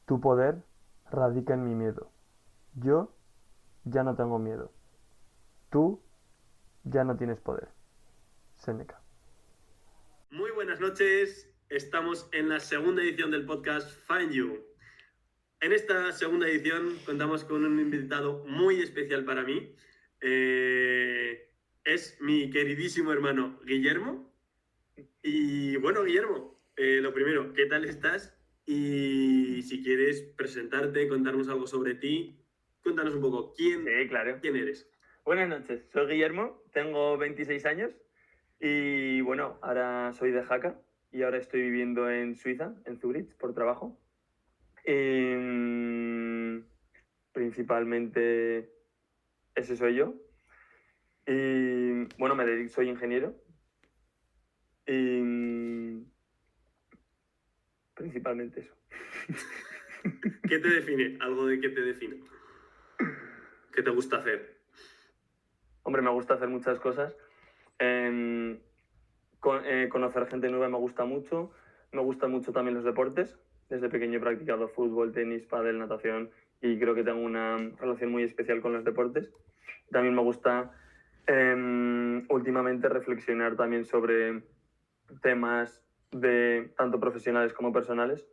Tu poder radica en mi miedo. Yo ya no tengo miedo. Tú ya no tienes poder. Séneca. Muy buenas noches, estamos en la segunda edición del podcast Find You. En esta segunda edición contamos con un invitado muy especial para mí. Es mi queridísimo hermano Guillermo. Y bueno, Guillermo, lo primero, ¿qué tal estás? Y si quieres presentarte, contarnos algo sobre ti, cuéntanos un poco, Sí, claro. ¿quién eres? Buenas noches, soy Guillermo, tengo 26 años y bueno, ahora soy de Jaca y ahora estoy viviendo en Suiza, en Zurich, por trabajo. Y, principalmente ese soy yo. Y bueno, soy ingeniero y principalmente eso. ¿Qué te define? Algo de qué te define. ¿Qué te gusta hacer? Hombre, me gusta hacer muchas cosas. Conocer gente nueva me gusta mucho. Me gustan mucho también los deportes. Desde pequeño he practicado fútbol, tenis, pádel, natación y creo que tengo una relación muy especial con los deportes. También me gusta últimamente reflexionar también sobre temas de tanto profesionales como personales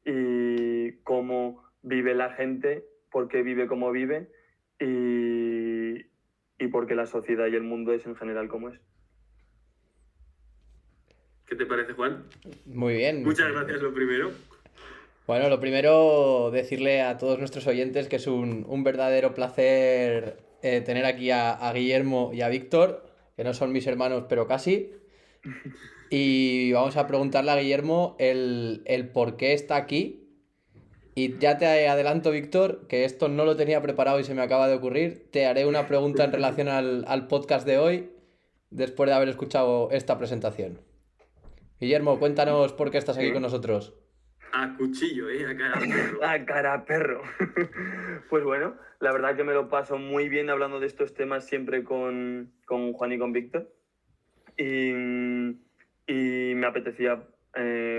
y cómo vive la gente, por qué vive como vive y por qué la sociedad y el mundo es en general como es. ¿Qué te parece, Juan? Muy bien. Muchas gracias, lo primero. Bueno, lo primero, decirle a todos nuestros oyentes que es un verdadero placer tener aquí a Guillermo y a Víctor, que no son mis hermanos, pero casi. Y vamos a preguntarle a Guillermo el por qué está aquí. Y ya te adelanto, Víctor, que esto no lo tenía preparado y se me acaba de ocurrir. Te haré una pregunta en relación al podcast de hoy, después de haber escuchado esta presentación. Guillermo, cuéntanos por qué estás aquí con ¿Sí? nosotros. A cuchillo, a cara de perro. ¡Ah, cara perro! Pues bueno, la verdad que me lo paso muy bien hablando de estos temas siempre con Juan y con Víctor. Y, y me apetecía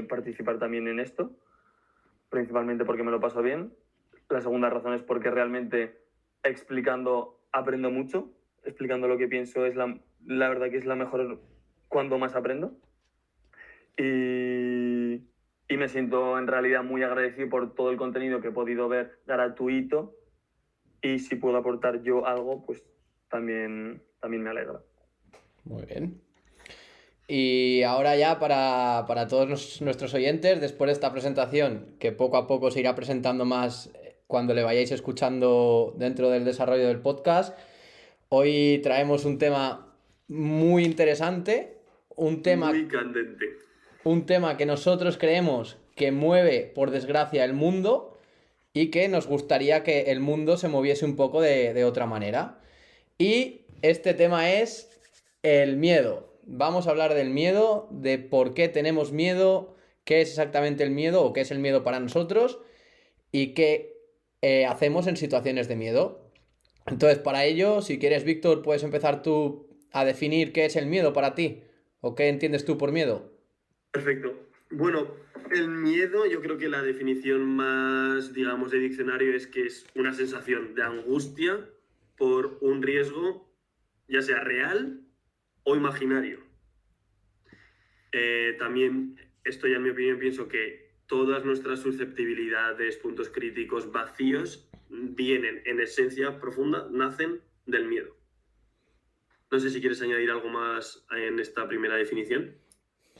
participar también en esto, principalmente porque me lo paso bien. La segunda razón es porque realmente explicando aprendo mucho. Explicando lo que pienso es la verdad que es la mejor cuando más aprendo. Y me siento en realidad muy agradecido por todo el contenido que he podido ver gratuito y si puedo aportar yo algo, pues también me alegra. Muy bien. Y ahora ya para todos nuestros oyentes, después de esta presentación, que poco a poco se irá presentando más cuando le vayáis escuchando dentro del desarrollo del podcast, hoy traemos un tema muy interesante, un tema, Muy candente. un tema que nosotros creemos que mueve, por desgracia, el mundo y que nos gustaría que el mundo se moviese un poco de otra manera. Y este tema es el miedo. Vamos a hablar del miedo, de por qué tenemos miedo, qué es exactamente el miedo o qué es el miedo para nosotros y qué hacemos en situaciones de miedo. Entonces, para ello, si quieres, Víctor, puedes empezar tú a definir qué es el miedo para ti o qué entiendes tú por miedo. Perfecto. Bueno, el miedo, yo creo que la definición más, digamos, de diccionario es que es una sensación de angustia por un riesgo, ya sea real o imaginario. También, esto ya en mi opinión, pienso que todas nuestras susceptibilidades, puntos críticos, vacíos, vienen en esencia profunda, nacen del miedo. No sé si quieres añadir algo más en esta primera definición.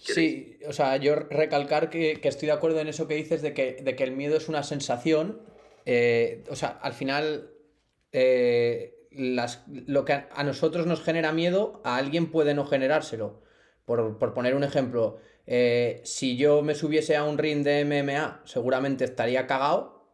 ¿Queréis? Sí, o sea, yo recalcar que estoy de acuerdo en eso que dices de que el miedo es una sensación. O sea, al final, lo que a nosotros nos genera miedo, a alguien puede no generárselo. Por poner un ejemplo, si yo me subiese a un ring de MMA, seguramente estaría cagado.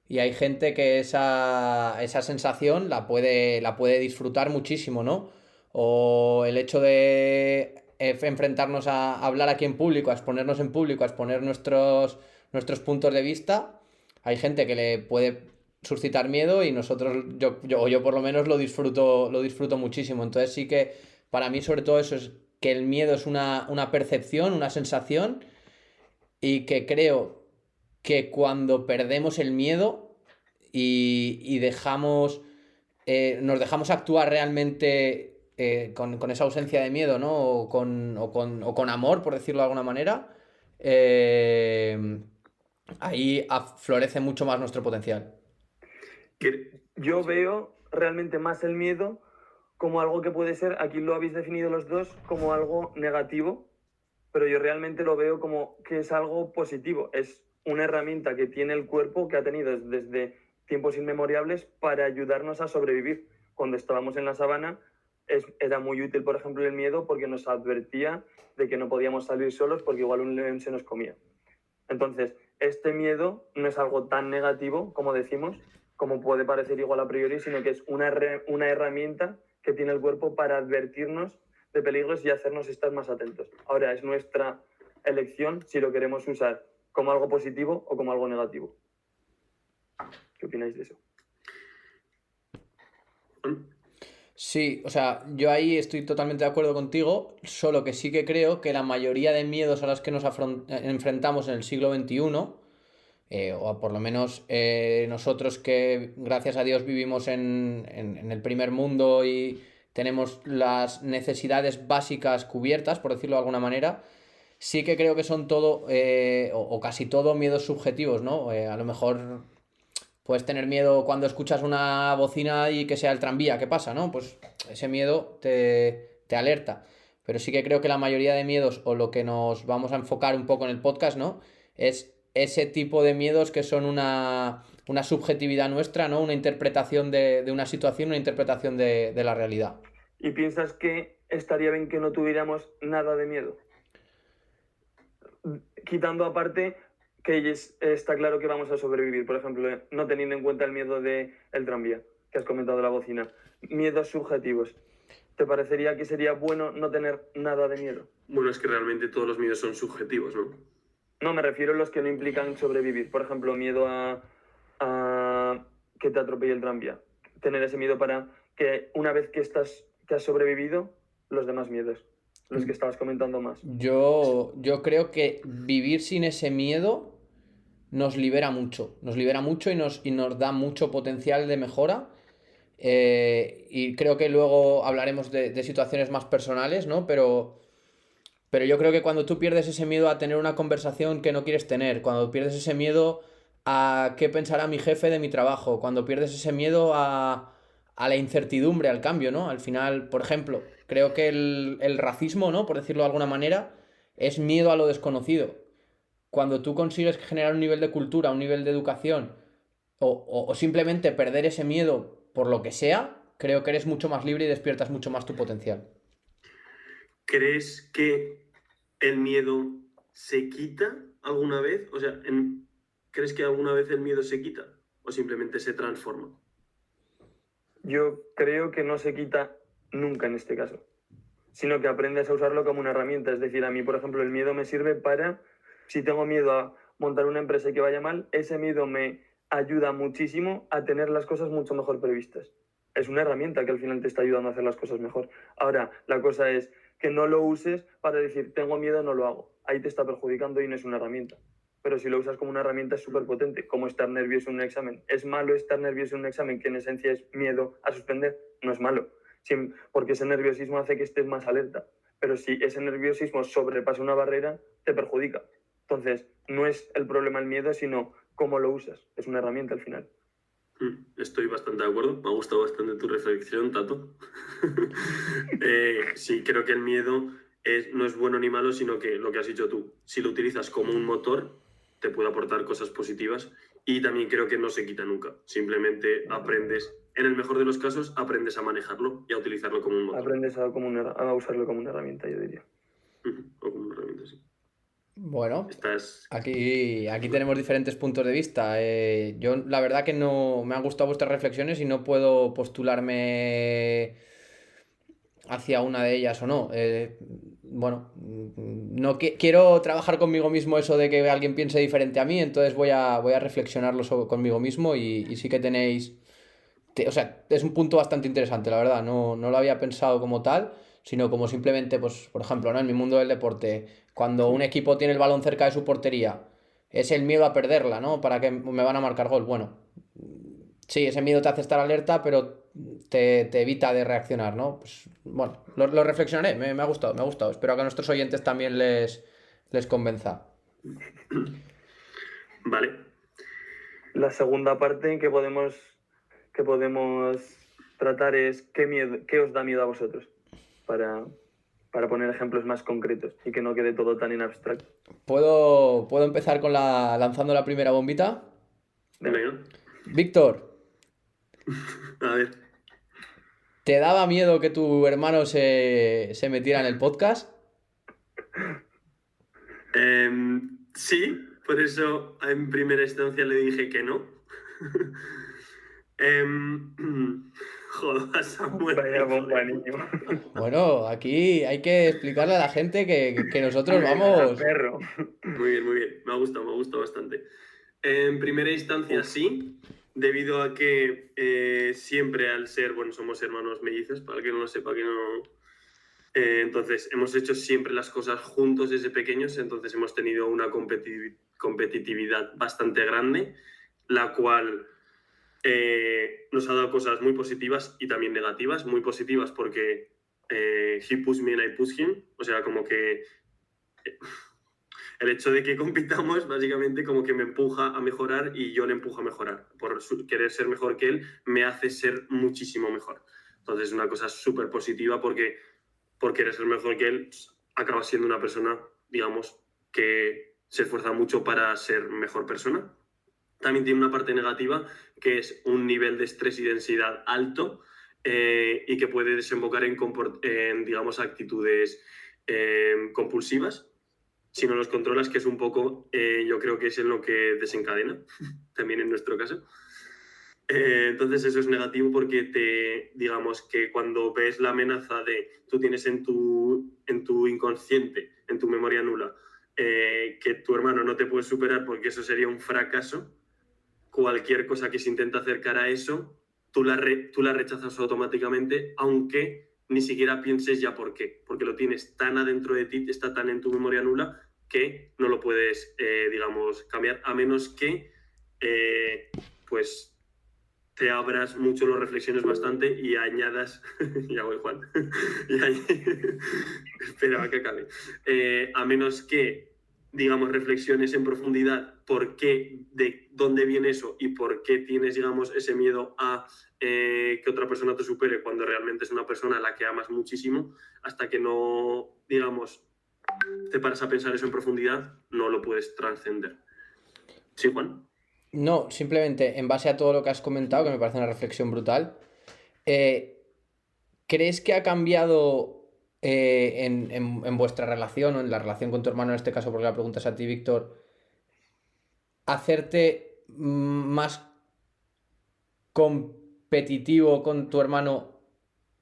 Y hay gente que esa sensación la puede disfrutar muchísimo, ¿no? O el hecho de enfrentarnos a hablar aquí en público, a exponernos en público, a exponer nuestros puntos de vista. Hay gente que le puede suscitar miedo y nosotros, yo por lo menos lo disfruto muchísimo. Entonces sí que para mí sobre todo eso es que el miedo es una percepción, una sensación y que creo que cuando perdemos el miedo y nos dejamos actuar realmente con esa ausencia de miedo, ¿no? O con amor, por decirlo de alguna manera, ahí florece mucho más nuestro potencial. Yo veo realmente más el miedo como algo que puede ser, aquí lo habéis definido los dos, como algo negativo, pero yo realmente lo veo como que es algo positivo. Es una herramienta que tiene el cuerpo, que ha tenido desde tiempos inmemoriales para ayudarnos a sobrevivir. Cuando estábamos en la sabana era muy útil, por ejemplo, el miedo porque nos advertía de que no podíamos salir solos porque igual un león se nos comía. Entonces, este miedo no es algo tan negativo, como decimos, como puede parecer igual a priori, sino que es una herramienta que tiene el cuerpo para advertirnos de peligros y hacernos estar más atentos. Ahora es nuestra elección si lo queremos usar como algo positivo o como algo negativo. ¿Qué opináis de eso? Sí, o sea, yo ahí estoy totalmente de acuerdo contigo, solo que sí que creo que la mayoría de miedos a los que nos enfrentamos en el siglo XXI, o por lo menos nosotros que gracias a Dios vivimos en el primer mundo y tenemos las necesidades básicas cubiertas, por decirlo de alguna manera, sí que creo que son todo, o casi todo, miedos subjetivos, ¿no? A lo mejor puedes tener miedo cuando escuchas una bocina y que sea el tranvía que pasa, ¿no? Pues ese miedo te alerta. Pero sí que creo que la mayoría de miedos, o lo que nos vamos a enfocar un poco en el podcast, ¿no? Es ese tipo de miedos que son una subjetividad nuestra, ¿no? Una interpretación de una situación, una interpretación de la realidad. ¿Y piensas que estaría bien que no tuviéramos nada de miedo? Quitando aparte que está claro que vamos a sobrevivir, por ejemplo, no teniendo en cuenta el miedo del tranvía, que has comentado la bocina. Miedos subjetivos. ¿Te parecería que sería bueno no tener nada de miedo? Bueno, es que realmente todos los miedos son subjetivos, ¿no? No, me refiero a los que no implican sobrevivir. Por ejemplo, miedo a que te atropelle el tranvía. Tener ese miedo para que una vez que has sobrevivido, los demás miedos, los que estabas comentando más. Yo creo que vivir sin ese miedo nos libera mucho y nos da mucho potencial de mejora. Y creo que luego hablaremos de situaciones más personales, ¿no? Pero yo creo que cuando tú pierdes ese miedo a tener una conversación que no quieres tener, cuando pierdes ese miedo a qué pensará mi jefe de mi trabajo, cuando pierdes ese miedo a la incertidumbre, al cambio, ¿no? Al final, por ejemplo, creo que el racismo, ¿no? Por decirlo de alguna manera, es miedo a lo desconocido. Cuando tú consigues generar un nivel de cultura, un nivel de educación, o simplemente perder ese miedo por lo que sea, creo que eres mucho más libre y despiertas mucho más tu potencial. ¿Crees que el miedo se quita alguna vez? O sea, ¿crees que alguna vez el miedo se quita o simplemente se transforma? Yo creo que no se quita nunca en este caso, sino que aprendes a usarlo como una herramienta. Es decir, a mí, por ejemplo, el miedo me sirve para, si tengo miedo a montar una empresa y que vaya mal, ese miedo me ayuda muchísimo a tener las cosas mucho mejor previstas. Es una herramienta que al final te está ayudando a hacer las cosas mejor. Ahora, la cosa es que no lo uses para decir, tengo miedo, no lo hago. Ahí te está perjudicando y no es una herramienta. Pero si lo usas como una herramienta es súper potente, como estar nervioso en un examen. ¿Es malo estar nervioso en un examen, que en esencia es miedo a suspender? No es malo, porque ese nerviosismo hace que estés más alerta. Pero si ese nerviosismo sobrepasa una barrera, te perjudica. Entonces, no es el problema el miedo, sino cómo lo usas. Es una herramienta al final. Estoy bastante de acuerdo. Me ha gustado bastante tu reflexión, Tato. Sí, creo que el miedo no es bueno ni malo, sino que lo que has dicho tú, si lo utilizas como un motor, te puede aportar cosas positivas, y también creo que no se quita nunca. Simplemente aprendes, en el mejor de los casos, aprendes a manejarlo y a utilizarlo como un motor. Aprendes a usarlo como una herramienta, yo diría. O como una herramienta, sí. Bueno, aquí tenemos diferentes puntos de vista. Yo la verdad que no me han gustado vuestras reflexiones y no puedo postularme hacia una de ellas o no. Bueno, no quiero trabajar conmigo mismo eso de que alguien piense diferente a mí, entonces voy a reflexionarlo conmigo mismo y sí que tenéis... O sea, es un punto bastante interesante, la verdad. No lo había pensado como tal, sino como simplemente, pues, por ejemplo, ¿no? En mi mundo del deporte, cuando un equipo tiene el balón cerca de su portería, es el miedo a perderla, ¿no? Para que me van a marcar gol. Bueno, sí, ese miedo te hace estar alerta, pero te evita de reaccionar, ¿no? Pues bueno, lo reflexionaré, me ha gustado, me ha gustado. Espero que a nuestros oyentes también les convenza. Vale. La segunda parte que podemos tratar es qué os da miedo a vosotros, para poner ejemplos más concretos y que no quede todo tan en abstracto. ¿Puedo empezar lanzando la primera bombita? Venga. Víctor, A ver. ¿te daba miedo que tu hermano se metiera en el podcast? Sí, por eso en primera instancia le dije que no. Joder, Samuel. Vaya bomba, niño. Bueno, aquí hay que explicarle a la gente que nosotros Venga, vamos... perro. Muy bien, muy bien. Me ha gustado bastante. En primera instancia, sí, debido a que siempre al ser, bueno, somos hermanos mellizos, para el que no lo sepa, que no... entonces, hemos hecho siempre las cosas juntos desde pequeños, entonces hemos tenido una competitividad bastante grande, la cual nos ha dado cosas muy positivas y también negativas. Muy positivas porque he pushed me and I pushed him, o sea, como que el hecho de que compitamos básicamente como que me empuja a mejorar y yo le empujo a mejorar. Por querer ser mejor que él me hace ser muchísimo mejor. Entonces es una cosa súper positiva porque por querer ser mejor que él acaba siendo una persona, digamos, que se esfuerza mucho para ser mejor persona. También tiene una parte negativa que es un nivel de estrés y densidad alto y que puede desembocar en digamos, actitudes compulsivas si no los controlas, que es un poco, yo creo que es en lo que desencadena, también en nuestro caso. Entonces eso es negativo porque digamos que cuando ves la amenaza de tú tienes en tu inconsciente, en tu memoria nula, que tu hermano no te puede superar porque eso sería un fracaso, cualquier cosa que se intenta acercar a eso, tú la rechazas automáticamente, aunque ni siquiera pienses ya por qué, porque lo tienes tan adentro de ti, está tan en tu memoria nula, que no lo puedes, digamos, cambiar, a menos que, pues, te abras mucho, lo reflexiones bastante y añadas... ya voy, Juan. Espera, que acabe. A menos que, digamos, reflexiones en profundidad por qué, de dónde viene eso y por qué tienes, digamos, ese miedo a que otra persona te supere cuando realmente es una persona a la que amas muchísimo, hasta que no, digamos, te paras a pensar eso en profundidad, no lo puedes trascender. ¿Sí, Juan? No, simplemente en base a todo lo que has comentado, que me parece una reflexión brutal, ¿crees que ha cambiado en vuestra relación o en la relación con tu hermano, en este caso, porque la pregunta es a ti, Víctor, hacerte más competitivo con tu hermano?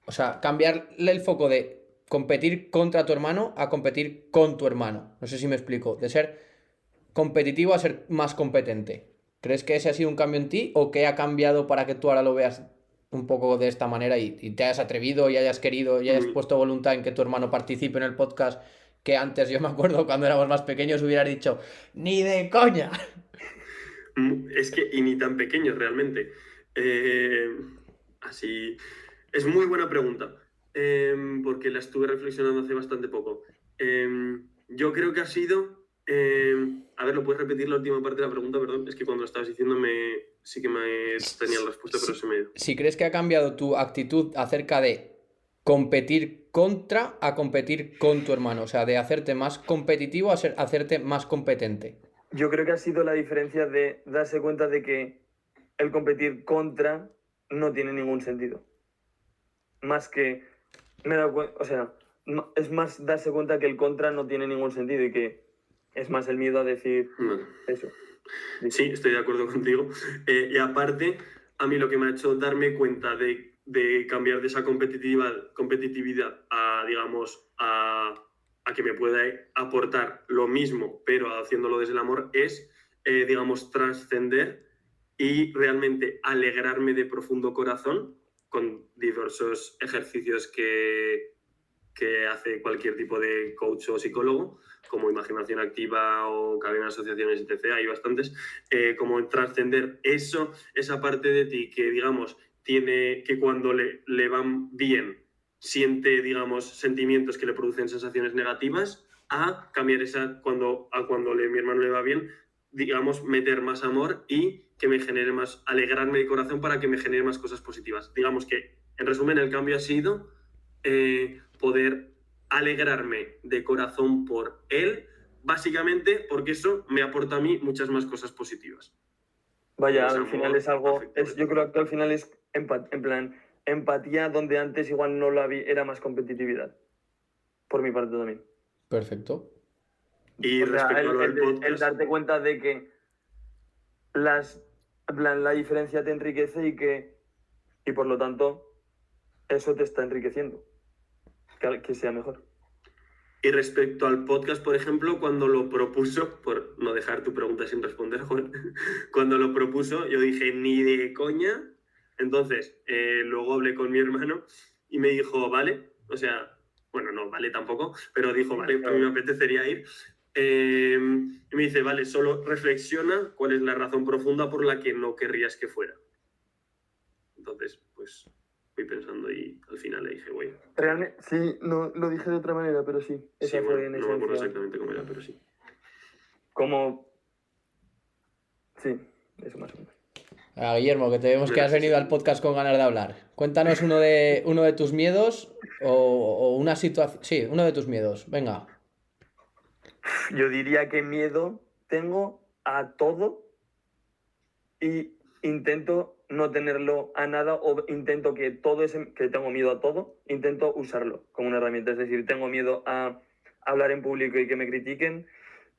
O sea, cambiarle el foco de competir contra tu hermano a competir con tu hermano. No sé si me explico. De ser competitivo a ser más competente. ¿Crees que ese ha sido un cambio en ti o que ha cambiado para que tú ahora lo veas un poco de esta manera y te hayas atrevido y hayas querido y hayas puesto voluntad en que tu hermano participe en el podcast, que antes yo me acuerdo cuando éramos más pequeños hubieras dicho ¡ni de coña! Es que, y ni tan pequeños realmente. Así, es muy buena pregunta, porque la estuve reflexionando hace bastante poco. Yo creo que ha sido... a ver, ¿lo puedes repetir la última parte de la pregunta? Perdón, es que cuando lo estabas diciendo sí que me tenía la respuesta, pero se me ha ido. Si crees que ha cambiado tu actitud acerca de competir contra a competir con tu hermano, o sea, de hacerte más competitivo a hacerte más competente. Yo creo que ha sido la diferencia de darse cuenta de que el competir contra no tiene ningún sentido. Más que me he dado cuenta, o sea, es más darse cuenta que el contra no tiene ningún sentido y que es más el miedo a decir eso. Sí, estoy de acuerdo contigo. Y aparte, a mí lo que me ha hecho darme cuenta de cambiar de esa competitividad a, digamos, a que me pueda aportar lo mismo, pero haciéndolo desde el amor, es, digamos, trascender y realmente alegrarme de profundo corazón con diversos ejercicios que que hace cualquier tipo de coach o psicólogo, como Imaginación Activa o Cadena de Asociaciones, etc. Hay bastantes, como trascender eso, esa parte de ti que, digamos, tiene que cuando le van bien, siente, digamos, sentimientos que le producen sensaciones negativas, a cambiar esa, cuando mi hermano le va bien, digamos, meter más amor y que me genere más, alegrarme de corazón para que me genere más cosas positivas. Digamos que, en resumen, el cambio ha sido poder alegrarme de corazón por él, básicamente porque eso me aporta a mí muchas más cosas positivas. Vaya, Más al amor, final es algo, afecto, yo creo que al final es en plan, empatía donde antes igual no la vi, era más competitividad. Por mi parte también. Perfecto. Y O sea, respecto a lo del el podcast, darte cuenta de que en plan, la diferencia te enriquece y por lo tanto eso te está enriqueciendo. Que sea mejor. y respecto al podcast, por ejemplo, cuando lo propuso, por no dejar tu pregunta sin responder, Juan, cuando lo propuso, yo dije, ni de coña. Entonces, luego hablé con mi hermano y me dijo, vale, o sea, bueno, no vale tampoco, pero dijo, vale, a mí me apetecería ir. Y me dice, vale, solo reflexiona cuál es la razón profunda por la que no querrías que fuera. Entonces, pues fui pensando y al final le dije, güey. Realmente, sí, no lo dije de otra manera, pero sí. Esa Sí, fue bueno, en no me acuerdo esencia. exactamente cómo era, pero sí. Como. Sí, eso más o menos. Guillermo, que te vemos que Mira, has sí, venido sí. al podcast con ganas de hablar. Cuéntanos uno de tus miedos o una situación. Sí, uno de tus miedos. Venga. Yo diría que miedo tengo a todo y intento no tenerlo a nada o intento que todo ese que tengo miedo a todo, intento usarlo como una herramienta. Es decir, tengo miedo a hablar en público y que me critiquen,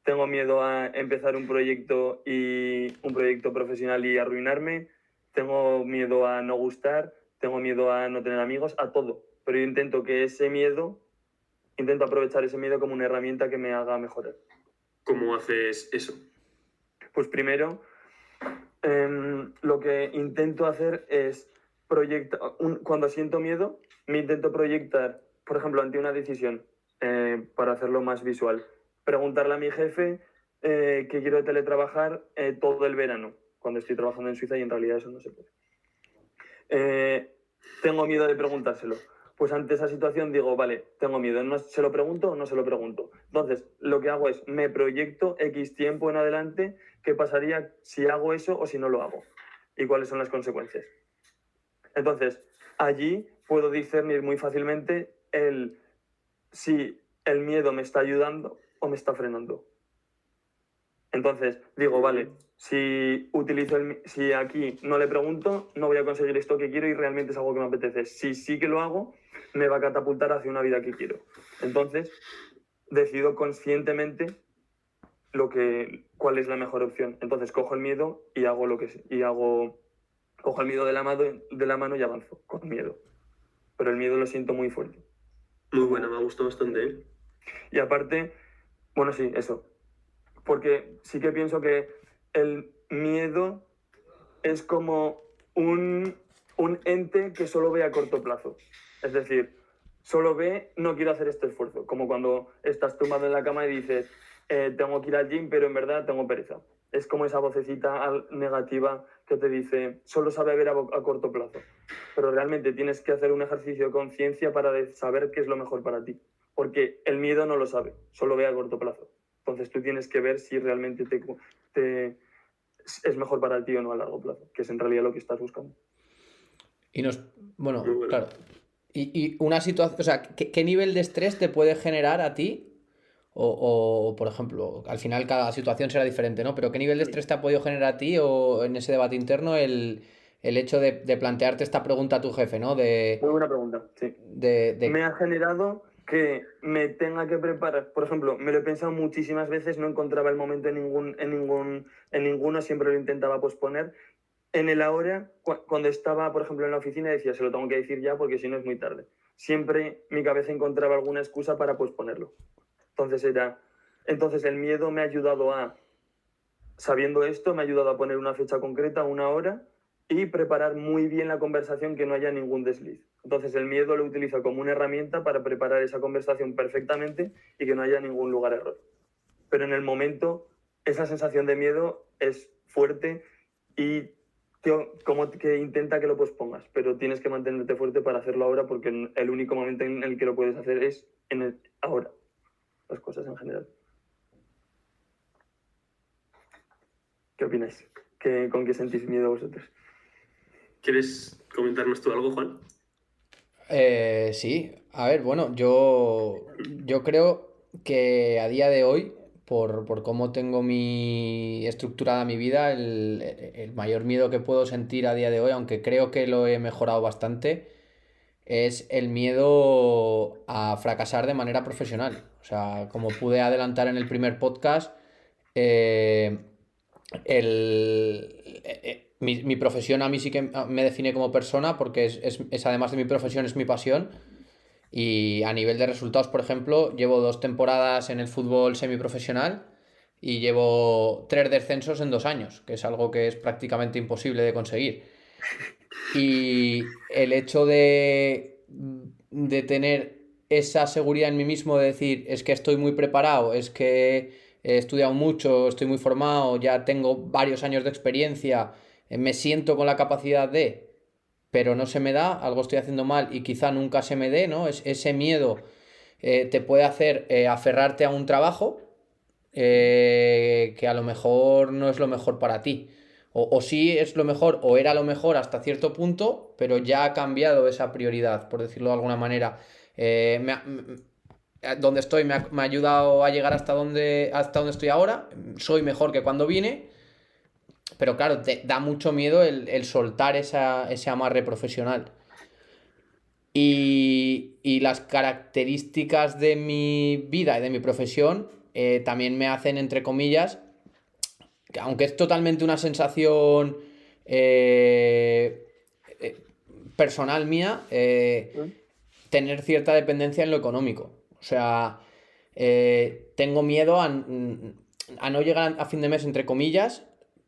tengo miedo a empezar un proyecto profesional y arruinarme, tengo miedo a no gustar, tengo miedo a no tener amigos, a todo. Pero yo intento aprovechar ese miedo como una herramienta que me haga mejorar. ¿Cómo haces eso? Pues primero, lo que intento hacer es proyectar, cuando siento miedo, me intento proyectar, por ejemplo, ante una decisión, para hacerlo más visual. Preguntarle a mi jefe que quiero teletrabajar todo el verano, cuando estoy trabajando en Suiza y en realidad eso no se puede. Tengo miedo de preguntárselo. Pues ante esa situación digo, vale, tengo miedo, ¿no se lo pregunto o no se lo pregunto? Entonces, lo que hago es, me proyecto X tiempo en adelante, qué pasaría si hago eso o si no lo hago, y cuáles son las consecuencias. Entonces, allí puedo discernir muy fácilmente si el miedo me está ayudando o me está frenando. Entonces, digo, vale, si aquí no le pregunto, no voy a conseguir esto que quiero y realmente es algo que me apetece. Si sí que lo hago, me va a catapultar hacia una vida que quiero. Entonces, decido conscientemente cuál es la mejor opción. Entonces, cojo el miedo y cojo el miedo de la mano y avanzo con miedo. Pero el miedo lo siento muy fuerte. Muy buena, me ha gustado bastante, ¿eh? Y aparte, bueno, sí, eso. Porque sí que pienso que el miedo es como un ente que solo ve a corto plazo. Es decir, solo ve, no quiero hacer este esfuerzo. Como cuando estás tumbado en la cama y dices, tengo que ir al gym, pero en verdad tengo pereza. Es como esa vocecita negativa que te dice, solo sabe ver a corto plazo. Pero realmente tienes que hacer un ejercicio de conciencia para saber qué es lo mejor para ti. Porque el miedo no lo sabe, solo ve a corto plazo. Entonces tú tienes que ver si realmente es mejor para ti o no a largo plazo, que es en realidad lo que estás buscando. Bueno, Muy bueno. claro. Y una situación, o sea, ¿qué nivel de estrés te puede generar a ti? O, por ejemplo, al final cada situación será diferente, ¿no? Pero ¿qué nivel de estrés te ha podido generar a ti o en ese debate interno el hecho de plantearte esta pregunta a tu jefe, ¿no? Muy buena pregunta, sí. Me ha generado que me tenga que preparar. Por ejemplo, me lo he pensado muchísimas veces, no encontraba el momento en ninguno, siempre lo intentaba posponer. En el ahora, cuando estaba, por ejemplo, en la oficina, decía, se lo tengo que decir ya porque si no es muy tarde. Siempre mi cabeza encontraba alguna excusa para posponerlo. Entonces el miedo me ha ayudado sabiendo esto, me ha ayudado a poner una fecha concreta, una hora, y preparar muy bien la conversación, que no haya ningún desliz. Entonces el miedo lo utilizo como una herramienta para preparar esa conversación perfectamente y que no haya ningún lugar a error. Pero en el momento esa sensación de miedo es fuerte y como que intenta que lo pospongas, pero tienes que mantenerte fuerte para hacerlo ahora, porque el único momento en el que lo puedes hacer es ahora, las cosas en general. ¿Qué opináis? ¿Con qué sentís miedo vosotros? ¿Quieres comentarnos tú algo, Juan? Sí, a ver, bueno, yo creo que a día de hoy, por cómo tengo estructurada mi vida, el mayor miedo que puedo sentir a día de hoy, aunque creo que lo he mejorado bastante, es el miedo a fracasar de manera profesional. O sea, como pude adelantar en el primer podcast, eh, mi profesión a mí sí que me define como persona, porque además de mi profesión, es mi pasión. Y a nivel de resultados, por ejemplo, llevo 2 temporadas en el fútbol semiprofesional y llevo 3 descensos en 2 años, que es algo que es prácticamente imposible de conseguir. Y el hecho de tener esa seguridad en mí mismo, de decir, es que estoy muy preparado, es que he estudiado mucho, estoy muy formado, ya tengo varios años de experiencia, me siento con la capacidad pero no se me da, algo estoy haciendo mal y quizá nunca se me dé, ¿no? Ese miedo te puede hacer aferrarte a un trabajo que a lo mejor no es lo mejor para ti. O sí es lo mejor, o era lo mejor hasta cierto punto, pero ya ha cambiado esa prioridad, por decirlo de alguna manera. Donde estoy me ha ayudado a llegar hasta donde estoy ahora. Soy mejor que cuando vine, pero claro, te da mucho miedo el soltar ese amarre profesional. Y las características de mi vida y de mi profesión también me hacen, entre comillas, que aunque es totalmente una sensación eh, eh, personal mía, tener cierta dependencia en lo económico. O sea, tengo miedo a no llegar a fin de mes, entre comillas,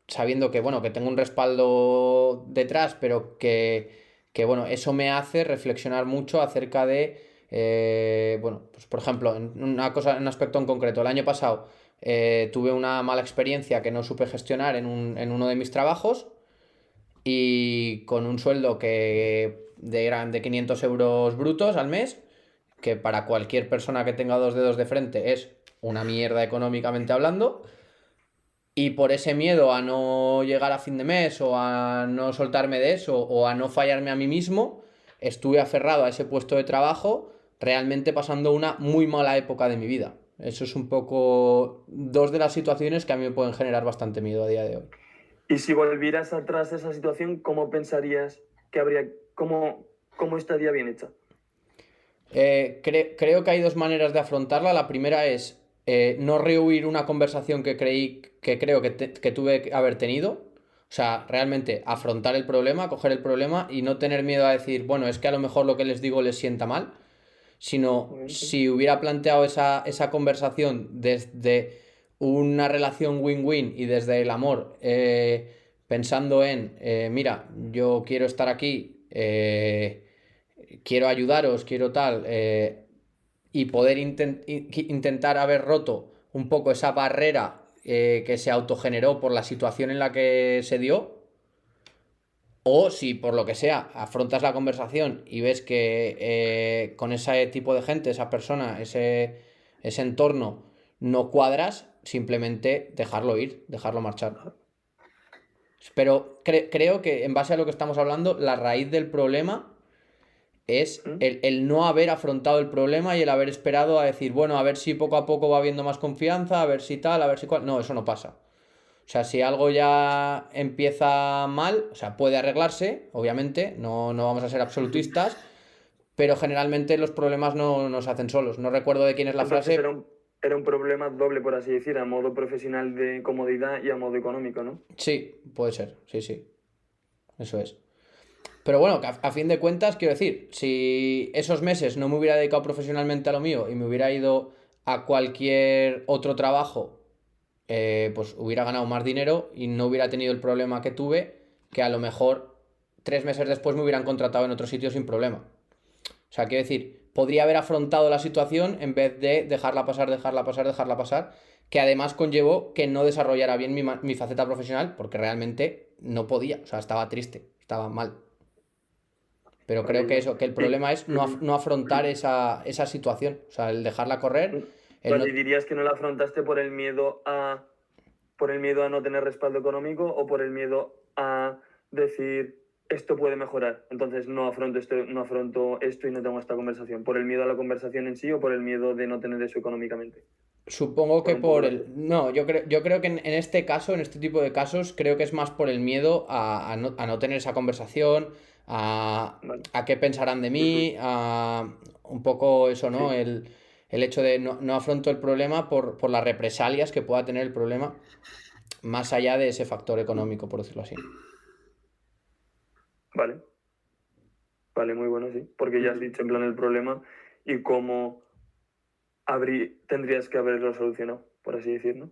sabiendo que, bueno, que tengo un respaldo detrás, pero que bueno, eso me hace reflexionar mucho acerca bueno, pues por ejemplo, en un aspecto en concreto, el año pasado tuve una mala experiencia que no supe gestionar en uno de mis trabajos, y con un sueldo eran de 500 euros brutos al mes, que para cualquier persona que tenga 2 dedos de frente es una mierda económicamente hablando. Y por ese miedo a no llegar a fin de mes, o a no soltarme de eso, o a no fallarme a mí mismo, estuve aferrado a ese puesto de trabajo, realmente pasando una muy mala época de mi vida. Eso es un poco 2 de las situaciones que a mí me pueden generar bastante miedo a día de hoy. Y si volvieras atrás a esa situación, ¿cómo pensarías que cómo estaría bien hecha? Creo que hay 2 maneras de afrontarla. La primera es no rehuir una conversación que creo que tuve que haber tenido. O sea, realmente afrontar el problema, coger el problema y no tener miedo a decir, bueno, es que a lo mejor lo que les digo les sienta mal. Sino, si hubiera planteado esa conversación desde una relación win-win y desde el amor, pensando mira, yo quiero estar aquí, quiero ayudaros, quiero tal, y poder intentar haber roto un poco esa barrera que se autogeneró por la situación en la que se dio. O si por lo que sea afrontas la conversación y ves que con ese tipo de gente, esa persona, ese entorno, no cuadras, simplemente dejarlo ir, dejarlo marchar. Pero creo que, en base a lo que estamos hablando, la raíz del problema es el no haber afrontado el problema y el haber esperado a decir, bueno, a ver si poco a poco va habiendo más confianza, a ver si tal, a ver si cual. No, eso no pasa. O sea, si algo ya empieza mal, o sea, puede arreglarse, obviamente, no vamos a ser absolutistas, pero generalmente los problemas no se hacen solos. No recuerdo de quién es la Entonces frase. era un problema doble, por así decir, a modo profesional de comodidad y a modo económico, ¿no? Sí, puede ser, sí. Eso es. Pero bueno, que a fin de cuentas, quiero decir, si esos meses no me hubiera dedicado profesionalmente a lo mío y me hubiera ido a cualquier otro trabajo, pues hubiera ganado más dinero y no hubiera tenido el problema que tuve, que a lo mejor 3 meses después me hubieran contratado en otro sitio sin problema. O sea, quiero decir, podría haber afrontado la situación en vez de dejarla pasar, que además conllevó que no desarrollara bien mi faceta profesional porque realmente no podía, o sea, estaba triste, estaba mal. Pero creo que eso, que el problema es no afrontar esa situación, o sea, el dejarla correr. Vale, ¿y dirías que no la afrontaste por el miedo a no tener respaldo económico o por el miedo a decir esto puede mejorar? Entonces no afronto esto y no tengo esta conversación. ¿Por el miedo a la conversación en sí o por el miedo de no tener eso económicamente? Supongo que un poco por las el... dos. No, yo creo que en este caso, en este tipo de casos, creo que es más por el miedo a no tener esa conversación, Vale. a qué pensarán de mí, a un poco eso, ¿no? Sí. El hecho de no afronto el problema por las represalias que pueda tener el problema, más allá de ese factor económico, por decirlo así. Vale. Vale, muy bueno, sí. Porque ya has dicho en plan el problema y cómo tendrías que haberlo solucionado, por así decirlo.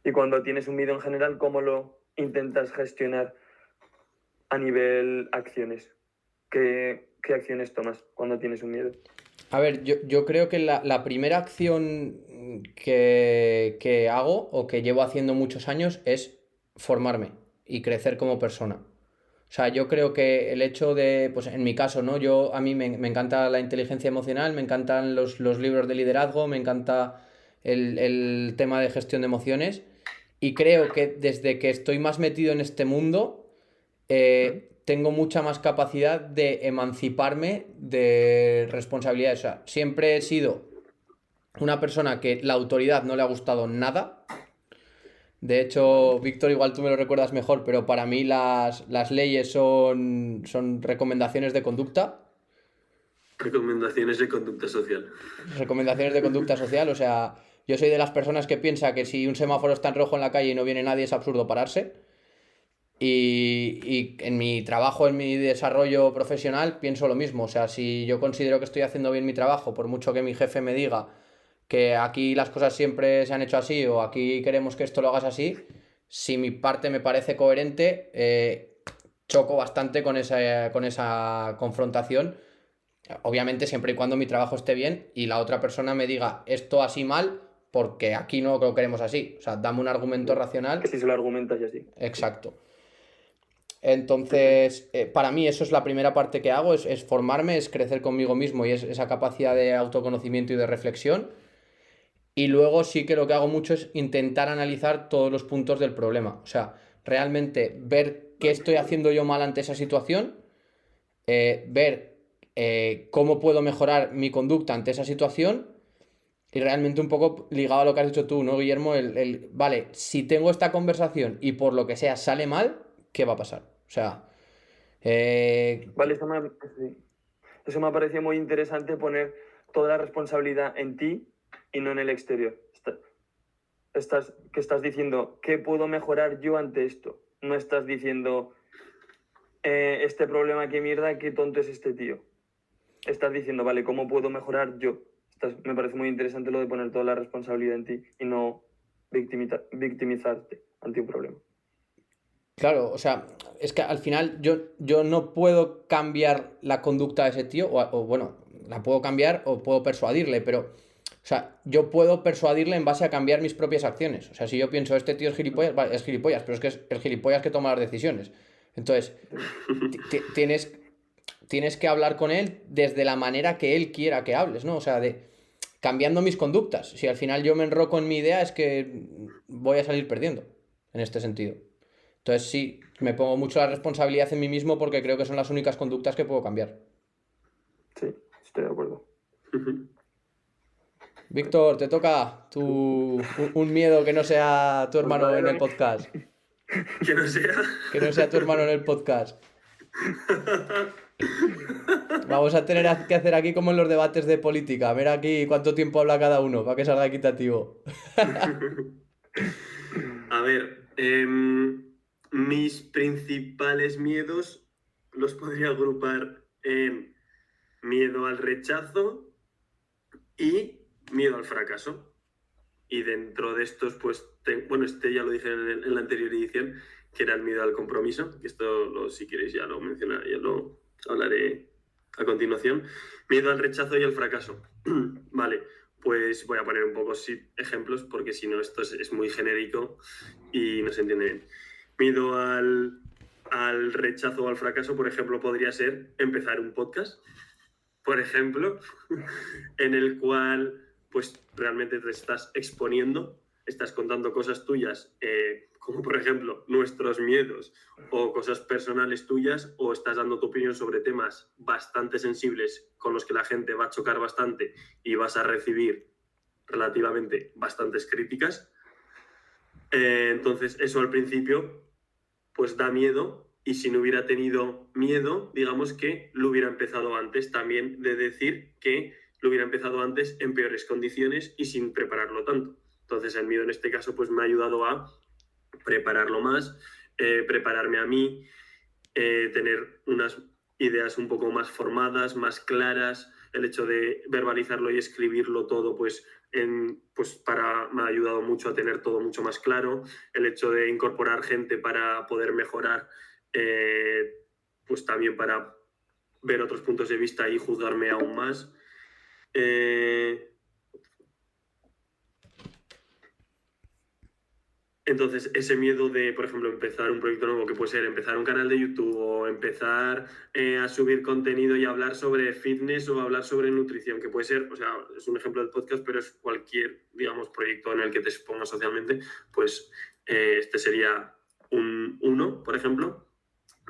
Y cuando tienes un miedo en general, ¿cómo lo intentas gestionar a nivel acciones? ¿Qué acciones tomas cuando tienes un miedo? A ver, yo creo que la primera acción que hago o que llevo haciendo muchos años es formarme y crecer como persona. O sea, yo creo que el hecho de, pues en mi caso, ¿no? A mí me encanta la inteligencia emocional, me encantan los libros de liderazgo, me encanta el tema de gestión de emociones y creo que desde que estoy más metido en este mundo, tengo mucha más capacidad de emanciparme de responsabilidades. O sea, siempre he sido una persona que la autoridad no le ha gustado nada. De hecho, Víctor, igual tú me lo recuerdas mejor, pero para mí las leyes son recomendaciones de conducta. Recomendaciones de conducta social. Recomendaciones de conducta social, o sea, yo soy de las personas que piensa que si un semáforo está en rojo en la calle y no viene nadie es absurdo pararse. Y en mi trabajo, en mi desarrollo profesional, pienso lo mismo. O sea, si yo considero que estoy haciendo bien mi trabajo, por mucho que mi jefe me diga que aquí las cosas siempre se han hecho así o aquí queremos que esto lo hagas así, si mi parte me parece coherente, choco bastante con esa confrontación. Obviamente siempre y cuando mi trabajo esté bien y la otra persona me diga esto así mal porque aquí no lo queremos así. O sea, dame un argumento Que racional. si se lo argumentas y así. Exacto. Entonces, para mí eso es la primera parte que hago, es formarme, es crecer conmigo mismo y es esa capacidad de autoconocimiento y de reflexión. Y luego sí que lo que hago mucho es intentar analizar todos los puntos del problema. O sea, realmente ver qué estoy haciendo yo mal ante esa situación, ver cómo puedo mejorar mi conducta ante esa situación y realmente un poco ligado a lo que has dicho tú, ¿no, Guillermo? Vale, si tengo esta conversación y por lo que sea sale mal, ¿qué va a pasar? O sea, Vale, sí. Eso me ha parecido muy interesante, poner toda la responsabilidad en ti y no en el exterior. Estás diciendo, ¿qué puedo mejorar yo ante esto? No estás diciendo, este problema, qué mierda, qué tonto es este tío. Estás diciendo, vale, ¿cómo puedo mejorar yo? Me parece muy interesante lo de poner toda la responsabilidad en ti y no victimizarte ante un problema. claro, o sea, es que al final yo no puedo cambiar la conducta de ese tío, o bueno, la puedo cambiar o puedo persuadirle, pero, o sea, yo puedo persuadirle en base a cambiar mis propias acciones. O sea, si yo pienso, este tío es gilipollas, vale, es gilipollas, pero es que es el gilipollas que toma las decisiones. Entonces, tienes que hablar con él desde la manera que él quiera que hables, ¿no? O sea, cambiando mis conductas. Si al final yo me enroco en mi idea, es que voy a salir perdiendo en este sentido. Entonces sí, me pongo mucho la responsabilidad en mí mismo porque creo que son las únicas conductas que puedo cambiar. Sí, estoy de acuerdo. Víctor, te toca un miedo que no sea tu hermano vale, en el Dani. podcast. Que no sea. Que no sea tu hermano en el podcast. Vamos a tener que hacer aquí como en los debates de política. A ver aquí cuánto tiempo habla cada uno para que salga equitativo. A ver, mis principales miedos los podría agrupar en miedo al rechazo y miedo al fracaso. Y dentro de estos, pues, bueno, este ya lo dije en la anterior edición, que era el miedo al compromiso, que esto, si queréis, ya lo mencionaré, ya lo hablaré a continuación. Miedo al rechazo y al fracaso. Vale, pues voy a poner un poco ejemplos, porque si no, esto es muy genérico y no se entiende bien. Miedo al rechazo o al fracaso, por ejemplo, podría ser empezar un podcast, por ejemplo, en el cual pues realmente te estás exponiendo, estás contando cosas tuyas, como por ejemplo nuestros miedos o cosas personales tuyas, o estás dando tu opinión sobre temas bastante sensibles con los que la gente va a chocar bastante y vas a recibir relativamente bastantes críticas. Entonces eso al principio pues da miedo, y si no hubiera tenido miedo, digamos que lo hubiera empezado antes. También de decir que lo hubiera empezado antes en peores condiciones y sin prepararlo tanto. Entonces el miedo en este caso pues me ha ayudado a prepararlo más, prepararme a mí, tener unas ideas un poco más formadas, más claras. El hecho de verbalizarlo y escribirlo todo pues me ha ayudado mucho a tener todo mucho más claro. El hecho de incorporar gente para poder mejorar, pues también para ver otros puntos de vista y juzgarme aún más. Entonces, ese miedo de, por ejemplo, empezar un proyecto nuevo, que puede ser empezar un canal de YouTube o empezar a subir contenido y hablar sobre fitness o hablar sobre nutrición, que puede ser, o sea, es un ejemplo del podcast, pero es cualquier, digamos, proyecto en el que te expongas socialmente, pues este sería uno, por ejemplo.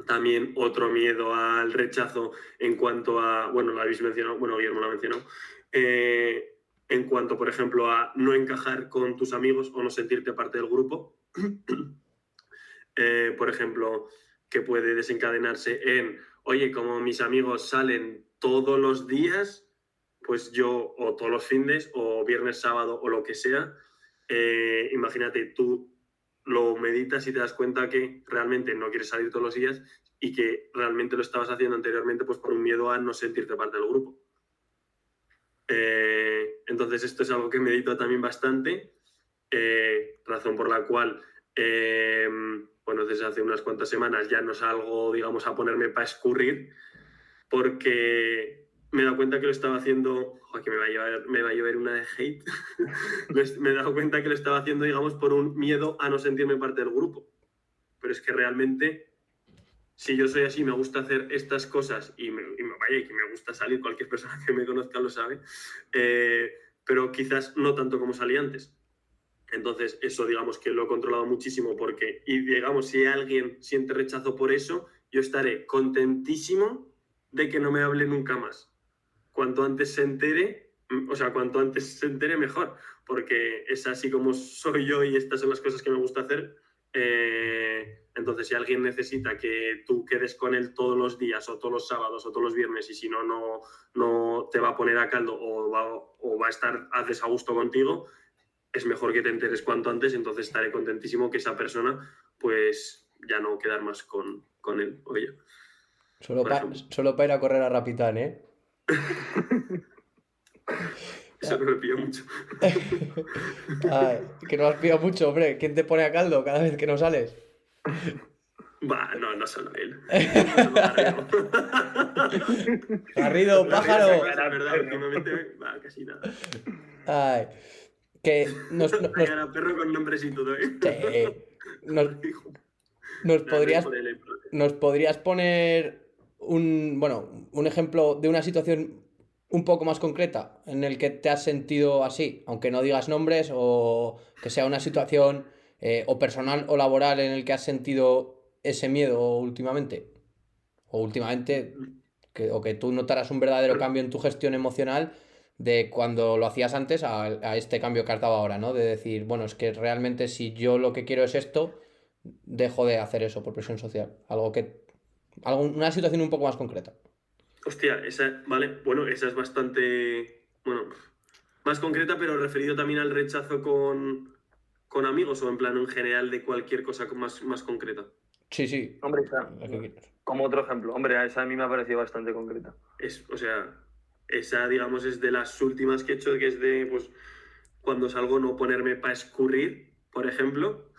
También otro miedo al rechazo en cuanto a, bueno, lo habéis mencionado, bueno, Guillermo lo ha mencionado, en cuanto, por ejemplo, a no encajar con tus amigos o no sentirte parte del grupo. Por ejemplo, que puede desencadenarse en, oye, como mis amigos salen todos los días, pues yo, o todos los fines, o viernes, sábado, o lo que sea, imagínate, tú lo meditas y te das cuenta que realmente no quieres salir todos los días y que realmente lo estabas haciendo anteriormente pues por un miedo a no sentirte parte del grupo. Entonces esto es algo que medito también bastante, razón por la cual bueno, desde hace unas cuantas semanas ya no salgo, digamos, a ponerme para escurrir, porque me he dado cuenta que lo estaba haciendo, que me va a llevar una de hate. Me he dado cuenta que lo estaba haciendo, digamos, por un miedo a no sentirme parte del grupo. Pero es que realmente, si yo soy así, me gusta hacer estas cosas y que me gusta salir, cualquier persona que me conozca lo sabe, pero quizás no tanto como salí antes. Entonces, eso digamos que lo he controlado muchísimo, porque, y digamos, si alguien siente rechazo por eso, yo estaré contentísimo de que no me hable nunca más. Cuanto antes se entere, mejor, porque es así como soy yo y estas son las cosas que me gusta hacer. Entonces, si alguien necesita que tú quedes con él todos los días o todos los sábados o todos los viernes, y si no, no te va a poner a caldo o va a estar a desagusto contigo, es mejor que te enteres cuanto antes. Entonces estaré contentísimo que esa persona pues ya no quedar más con él o ella. Solo para ir a correr a Rapitán, ¿eh? Eso no me pilla mucho. Ay, que no has pillado mucho, hombre. ¿Quién te pone a caldo cada vez que no sales? No solo él. No solo Garrido. Garrido, pájaro. La verdad, últimamente, casi nada. Ay, que Era perro con nombres y todo, ¿eh? Nos podrías poner un ejemplo de una situación un poco más concreta en el que te has sentido así, aunque no digas nombres, o que sea una situación o personal o laboral en el que has sentido ese miedo últimamente, o que tú notaras un verdadero cambio en tu gestión emocional de cuando lo hacías antes a este cambio que has dado ahora, ¿no? De decir, bueno, es que realmente si yo lo que quiero es esto, dejo de hacer eso por presión social. Una situación un poco más concreta. Hostia, esa es bastante, más concreta, pero referido también al rechazo con amigos, o en plan en general de cualquier cosa más concreta. Sí. Hombre, como otro ejemplo. Hombre, esa a mí me ha parecido bastante concreta. Esa, digamos, es de las últimas que he hecho, que es de, pues, cuando salgo no ponerme para escurrir, por ejemplo.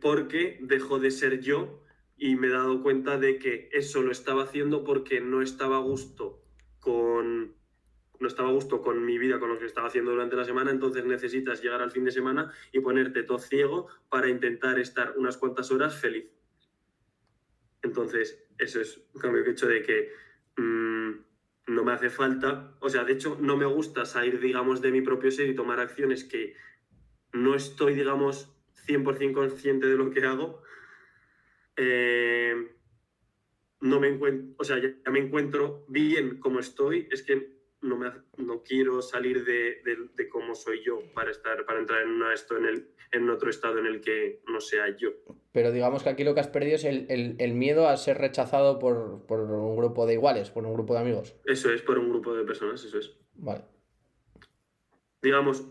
porque dejó de ser yo y me he dado cuenta de que eso lo estaba haciendo porque no estaba a gusto con mi vida, con lo que estaba haciendo durante la semana. Entonces necesitas llegar al fin de semana y ponerte todo ciego para intentar estar unas cuantas horas feliz. Entonces, eso es un cambio que he hecho de que no me hace falta, o sea, de hecho, no me gusta salir, digamos, de mi propio ser y tomar acciones que no estoy, digamos, 100% consciente de lo que hago. No me encuentro, o sea, ya me encuentro bien como estoy, es que no quiero salir de cómo soy yo para entrar en otro estado en el que no sea yo. Pero digamos que aquí lo que has perdido es el miedo a ser rechazado por un grupo de iguales, por un grupo de amigos. Eso es, por un grupo de personas, eso es. Vale. Digamos,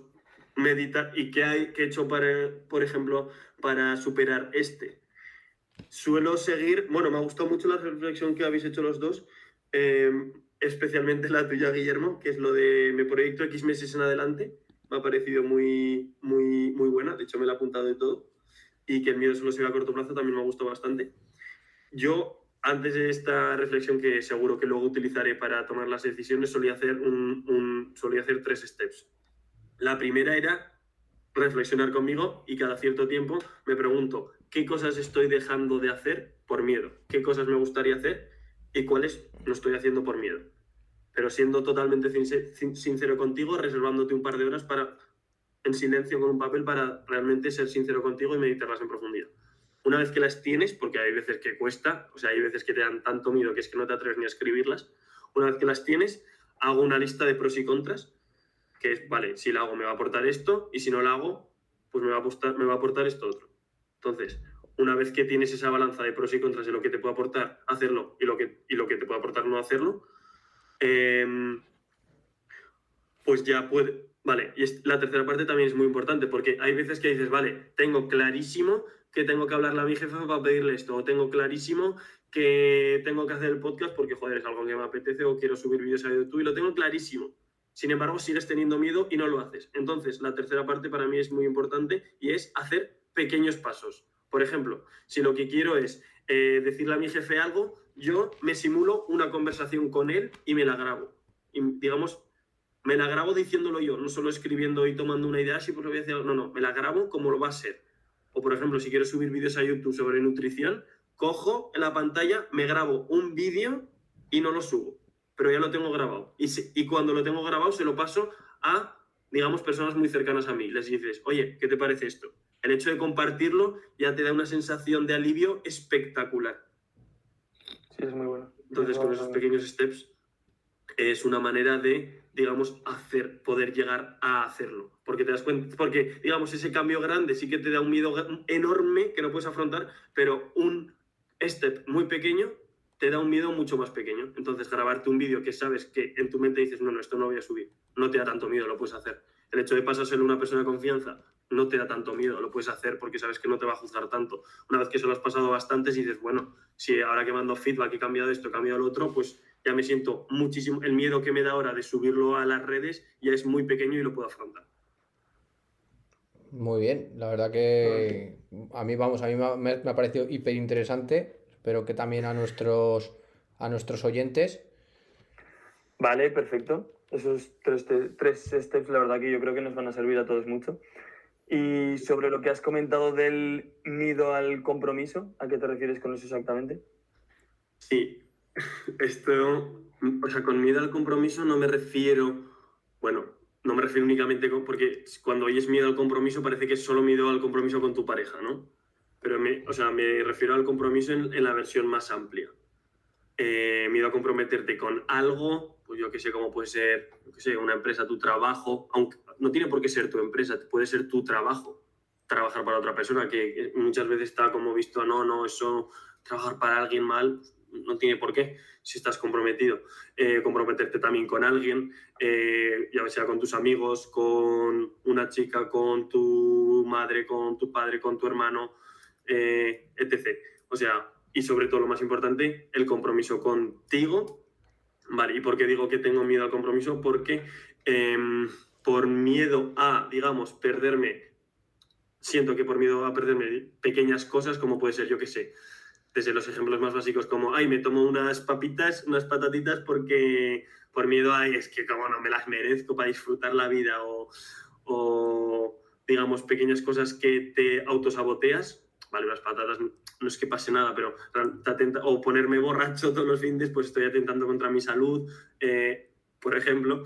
meditar. ¿Y qué he hecho por ejemplo, para superar este? Suelo seguir, bueno, me ha gustado mucho la reflexión que habéis hecho los dos, especialmente la tuya, Guillermo, que es lo de me proyecto X meses en adelante. Me ha parecido muy, muy, muy buena, de hecho me la he apuntado de todo. Y que el miedo solo se ve a corto plazo también me ha gustado bastante. Yo, antes de esta reflexión, que seguro que luego utilizaré para tomar las decisiones, solía hacer 3 steps. La primera era reflexionar conmigo y cada cierto tiempo me pregunto qué cosas estoy dejando de hacer por miedo, qué cosas me gustaría hacer y cuáles no estoy haciendo por miedo. Pero siendo totalmente sincero contigo, reservándote un par de horas en silencio con un papel para realmente ser sincero contigo y meditarlas en profundidad. Una vez que las tienes, porque hay veces que cuesta, o sea, hay veces que te dan tanto miedo que es que no te atreves ni a escribirlas, una vez que las tienes, hago una lista de pros y contras, que es, vale, si la hago me va a aportar esto, y si no la hago, pues me va a aportar esto otro. Entonces, una vez que tienes esa balanza de pros y contras de lo que te puede aportar hacerlo y lo que te puede aportar no hacerlo, pues ya puede... Vale, y la tercera parte también es muy importante, porque hay veces que dices, vale, tengo clarísimo que tengo que hablarle a mi jefe para pedirle esto, o tengo clarísimo que tengo que hacer el podcast porque, joder, es algo que me apetece, o quiero subir vídeos a YouTube, y lo tengo clarísimo. Sin embargo, sigues teniendo miedo y no lo haces. Entonces, la tercera parte para mí es muy importante y es hacer pequeños pasos. Por ejemplo, si lo que quiero es decirle a mi jefe algo, yo me simulo una conversación con él y me la grabo. Y, digamos, me la grabo diciéndolo yo, no solo escribiendo y tomando una idea así porque voy a decir, no, me la grabo como lo va a ser. O, por ejemplo, si quiero subir vídeos a YouTube sobre nutrición, cojo en la pantalla, me grabo un vídeo y no lo subo, pero ya lo tengo grabado. Y cuando lo tengo grabado se lo paso a, digamos, personas muy cercanas a mí. Les dices, oye, ¿qué te parece esto? El hecho de compartirlo ya te da una sensación de alivio espectacular. Sí, es muy bueno. Entonces, con esos pequeños steps es una manera de, digamos, poder llegar a hacerlo. Porque te das cuenta, porque, digamos, ese cambio grande sí que te da un miedo enorme que no puedes afrontar, pero un step muy pequeño te da un miedo mucho más pequeño. Entonces, grabarte un vídeo que sabes que en tu mente dices, no, esto no voy a subir, no te da tanto miedo, lo puedes hacer. El hecho de pasárselo a una persona de confianza no te da tanto miedo, lo puedes hacer porque sabes que no te va a juzgar tanto. Una vez que se lo has pasado bastantes y dices, bueno, si ahora que mando feedback he cambiado esto, he cambiado lo otro, pues ya me siento muchísimo. El miedo que me da ahora de subirlo a las redes ya es muy pequeño y lo puedo afrontar. Muy bien, la verdad que a mí me ha parecido hiper interesante. Espero que también a nuestros oyentes. Vale, perfecto. Esos tres steps, la verdad que yo creo que nos van a servir a todos mucho. Y sobre lo que has comentado del miedo al compromiso, ¿a qué te refieres con eso exactamente? Sí, esto, o sea, con miedo al compromiso no me refiero, bueno, no me refiero únicamente porque cuando oyes miedo al compromiso parece que es solo miedo al compromiso con tu pareja, ¿no? Pero me refiero al compromiso en la versión más amplia. Miedo a comprometerte con algo, pues yo que sé, como puede ser, yo que sé, una empresa, tu trabajo, aunque no tiene por qué ser tu empresa, puede ser tu trabajo, trabajar para otra persona, que muchas veces está como visto, no, eso, trabajar para alguien mal, no tiene por qué, si estás comprometido. Comprometerte también con alguien, ya sea con tus amigos, con una chica, con tu madre, con tu padre, con tu hermano, etc. O sea, y sobre todo lo más importante, el compromiso contigo. Vale, ¿y por qué digo que tengo miedo al compromiso? Porque por miedo a, digamos, perderme siento que por miedo a perderme pequeñas cosas, como puede ser, yo qué sé, desde los ejemplos más básicos como, ay, me tomo unas papitas, unas patatitas porque por miedo a, es que como no me las merezco para disfrutar la vida o digamos, pequeñas cosas que te autosaboteas, vale, las patatas no es que pase nada, pero o ponerme borracho todos los fines, pues estoy atentando contra mi salud, por ejemplo.